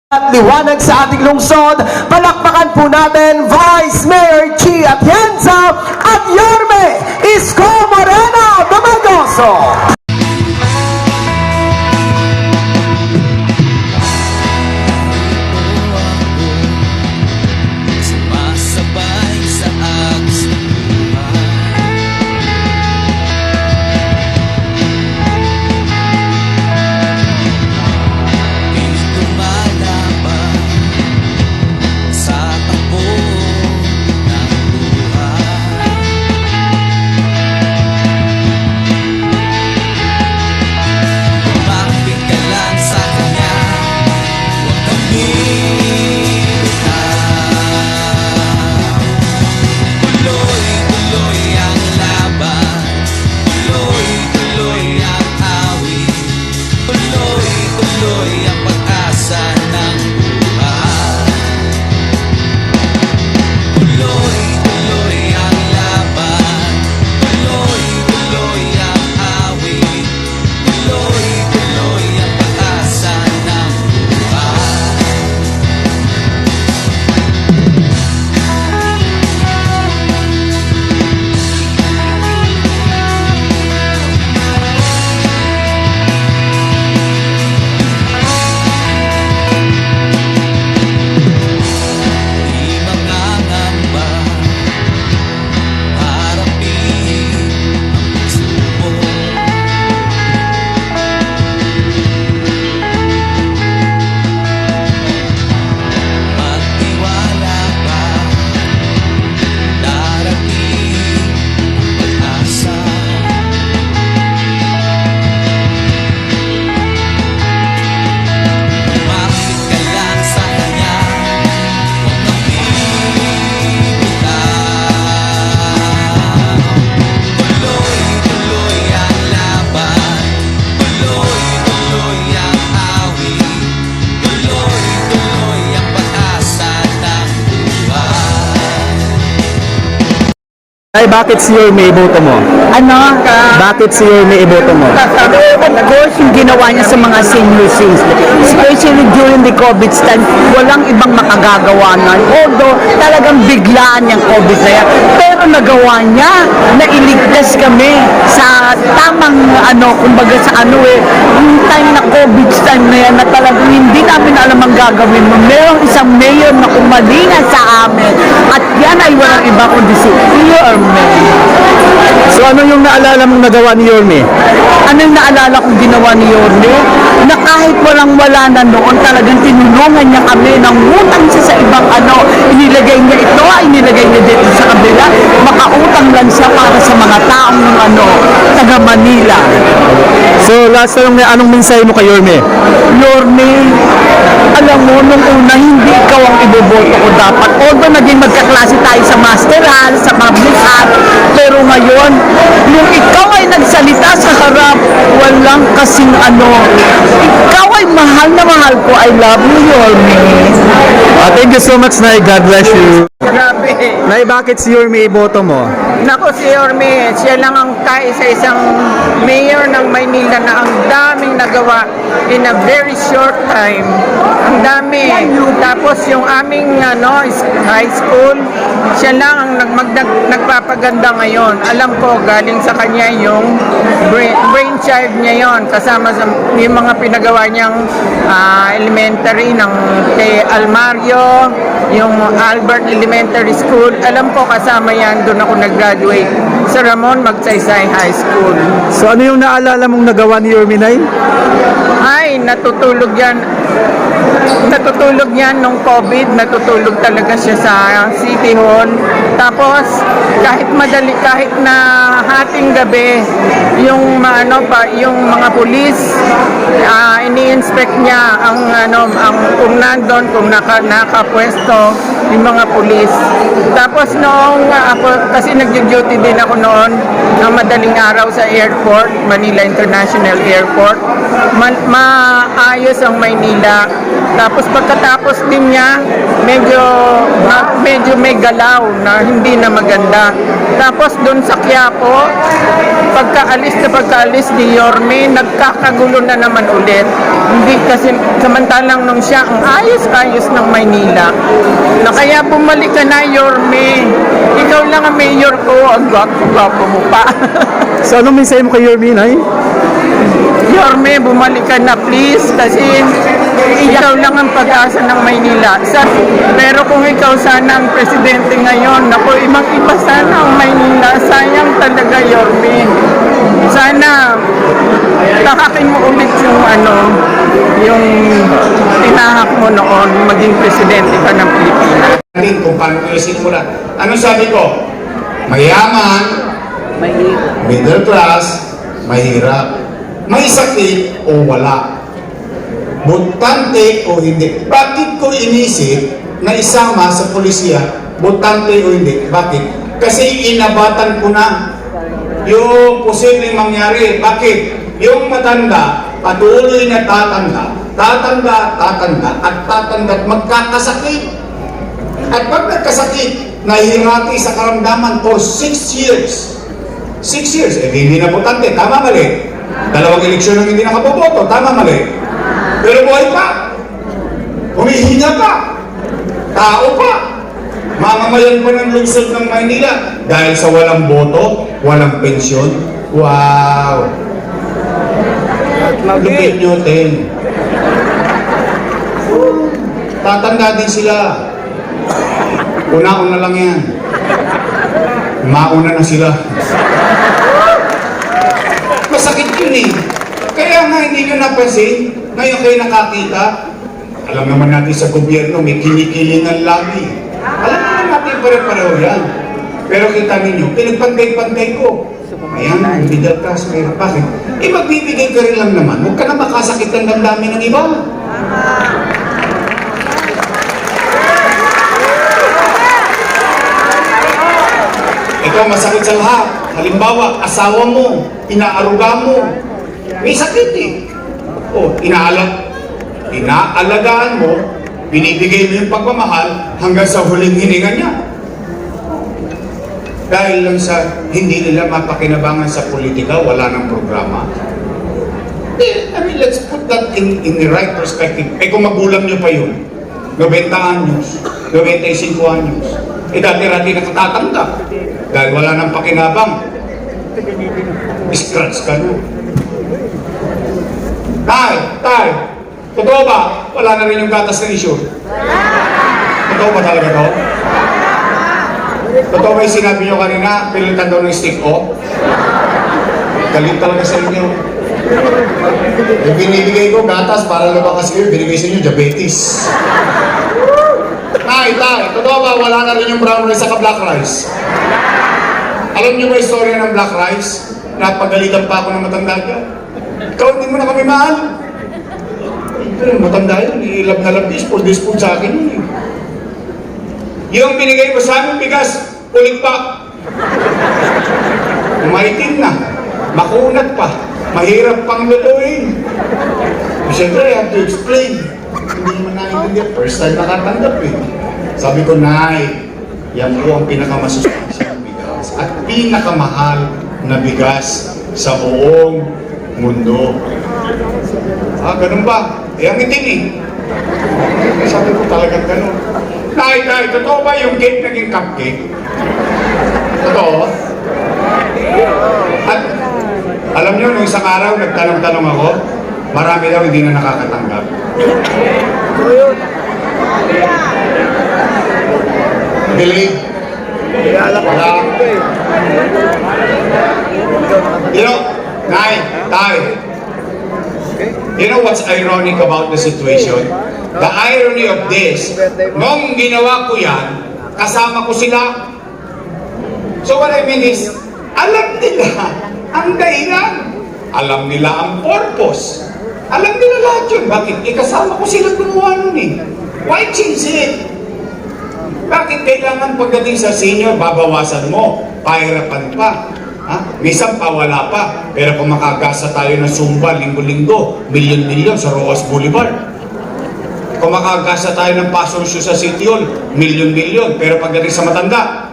at liwanag sa ating lungsod. Palakpakan po natin Vice Mayor Chi Atienza at Yorme Isko Morena Domagoso. Ay, bakit si Yorme iboto mo? Ano? Bakit si Yorme iboto mo? Of course, yung ginawa niya sa mga senior citizens, especially during the COVID time, walang ibang makagagawa na. Although, talagang biglaan yung COVID na yan. Pero nagawa niya na iligtas kami sa tamang, kumbaga sa yung time na COVID time na yan na talagang hindi namin alam ang gagawin mo. Merong isang mayor na kumalinga sa amin at yan ay walang iba kundi si Yorme. So ano yung naalala mong nagawa ni Yorme? Ano yung naalala kong ginawa ni Yorme? Na kahit walang-wala na noon, talagang tinulungan niya kami ng utang siya sa ibang inilagay niya ito, inilagay niya dito sa kabila, makautang lang siya para sa mga taong taga Manila. So last time, anong mensahe mo kay Yorme? Yorme, alam mo, nung una, hindi ikaw ang iboboto ko dapat. Although naging magkaklase tayo sa Master Hall, sa Public Hall, pero ngayon, nung ikaw ay nagsalita sa harap, walang kasing ikaw ay mahal na mahal ko. I love you, Yorme. Thank you so much, Nay. God bless you. Grabe. Nay, bakit si Yorme iboto mo? Nako, si Yorme, siya lang ang kaisa-isang mayor ng Maynila na ang daming nagawa in a very short time. Ang dami. Tapos yung aming high school, siya lang ang nagpapaganda ngayon. Alam ko, galing sa kanya yung brainchild niya yon, kasama sa yung mga pinagawa niyang elementary ng kay Almario, yung Albert Elementary School. Alam ko, kasama yan. Doon ako nag-graduate sa Ramon Magsaysay High School. So ano yung naalala mong nagawa ni Yorme, Nay? Ay, natutulog yan. Natutulog yan nung COVID. Natutulog talaga siya sa City Hall. Tapos, kahit na hating gabi, yung mga pulis, ini-inspect niya kung nandun, kung nakapwesto yung mga pulis. Tapos noong kasi nag-duty din ako noon ng madaling araw sa airport, Manila International Airport. Maayos ang Maynila. Tapos pagkatapos din niya, medyo may galaw na hindi na maganda. Tapos doon sa Quiapo, pagkaalis ni Yorme, nagkakagulo na naman ulit. Hindi kasi, samantalang nung siya, ang ayos-ayos ng Maynila. Na kaya bumalik ka na, Yorme. Ikaw lang ang mayor ko, ang gwapo mo pa. So anong mensahe mo kay Yorme, Nay? Yorme, bumalik ka na please kasi ikaw lang ang pag-asa ng Maynila. Pero kung ikaw sana ang presidente ngayon, naku, ibang-iba sana ang Maynila. Sayang talaga, Yorme. Sana takakin mo ulit yung tinahak mo noon, maging presidente ka ng Pilipinas. Kung paano ko yung simulan. Ano sabi ko? Mayaman, middle class, mahirap. May sakit o wala. Botante o hindi. Bakit ko inisip na isama sa polisiya, botante o hindi? Bakit? Kasi inabatan ko na yung posibleng mangyari. Bakit? Yung matanda, patuloy na tatanda at magkakasakit. At pag nagkasakit, nahihirati sa karamdaman for 6 years. 6 years, hindi na botante. Tama, mali. 2 eleksyon ang hindi nakaboboto. Tama, mali. Pero buhay pa. Humihinga pa. Tao pa. Mamamayan pa ng lungsod ng Maynila dahil sa walang boto, walang pensyon. Wow! Lupit nyo, Ten. Tatanda din sila. Una-una lang yan. Mauna na sila. Masakit yun eh. Kaya nga hindi nyo napansin, ngayon kayo nakakita, alam naman natin sa gobyerno, may kinikilingan lagi. Alam naman natin pare-pareho yan. Pero kita ninyo, pinagpantay-pantay ko. Ayan, middle class, mayroon. Bakit? Eh, magbibigay ka rin lang naman. Huwag ka na makasakit ng damdamin ng iba. Ito, masakit sa lahat. Halimbawa, asawa mo, inaaruga mo. May sakit eh. O, inaalagaan mo, binibigay mo yung pagmamahal hanggang sa huling hininga niya. Dahil lang sa hindi nila mapakinabangan sa politika, wala ng programa. I mean, let's put that in the right perspective. Eh kung magulang nyo pa yun, 90 anyos, 95 anyos, eh dati-rati nakatatanda. Dahil wala nang pakinabang, scratch ka no. Tay, totoo ba? Wala na rin yung gatas na issue. Totoo ba talaga to? Totoo ba yung sinabi nyo kanina, pilitan daw ng stick o? Galit talaga sa inyo. Yung binibigay ko, gatas, para lumakas kayo, binigay sa inyo, diabetes. Tay, totoo ba wala na rin yung brown rice sa black rice? Alam niyo ba yung story ng black rice? Napagalitan pa ako ng matanda ka. Ikaw, hindi mo na kami mahal. Pero matanda yun, ilab na labis, full spoon sa akin yun. Yung binigay mo sa amin, bigas, ulit pa. Umaitin na, makunat pa, mahirap pang lutuin. Siyempre, I have to explain. Hindi naman naiintindihan. First time nakatanggap eh. Sabi ko, Nay, yan po ang pinakamasustansyang bigas at pinakamahal na bigas sa buong mundo. Ganun ba? Ang itim eh. Sabi ko talagang ganun. Nay, totoo ba yung cake naging cupcake? Totoo? At alam nyo, nung isang araw, nagtanong-tanong ako, marami daw hindi na nakakatanggap. Believe? Wala. You know, Nay, Tay, you know what's ironic about the situation? The irony of this, nung ginawa ko yan, kasama ko sila. So what I mean is, alam nila ang dahilan. Alam nila ang purpose. Alam nila lahat yun. Bakit? Kasama ko sila gumawa nun eh. Why change it? Bakit kailangan pagdating sa senior, babawasan mo? Pahirapan pa. Minsan pa, wala pa. Pero kung makagasa tayo ng Zumba, linggo-linggo, milyon-milyon sa Roas Boulevard. kumakagasa tayo ng passion show sa City Hall, milyon-milyon. Pero pagdating sa matanda,